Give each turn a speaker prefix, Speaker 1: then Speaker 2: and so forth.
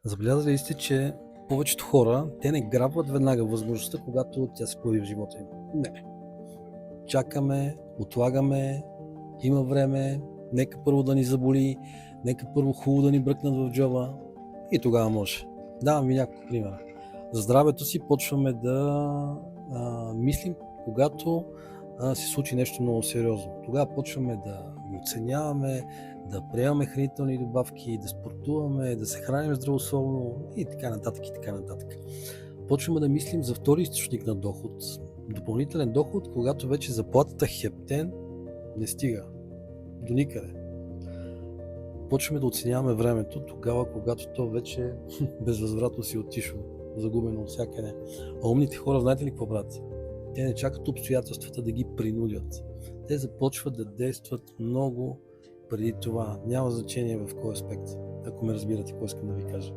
Speaker 1: Забелязали ли сте, че повечето хора, те не грабват веднага възможността, когато тя се появи в живота им? Не. Чакаме, отлагаме, има време, нека първо да ни заболи, нека първо хубаво да ни бръкнат в джоба и тогава може. Давам ви няколко примера. За здравето си почваме да мислим, когато се случи нещо много сериозно. Тогава почваме да го оценяваме, да приемаме хранителни добавки, да спортуваме, да се храним здравословно и така нататък и така нататък. Почваме да мислим за втори източник на доход, допълнителен доход, когато вече заплатата хептен не стига до никъде. Почваме да оценяваме времето тогава, когато то вече безвъзвратно си отишло, загубено от всякъде. А умните хора, знаете ли какво правят? Те не чакат обстоятелствата да ги принудят. Те започват да действат много преди това. Няма значение в кой аспект, ако ме разбирате какво искам да ви кажа.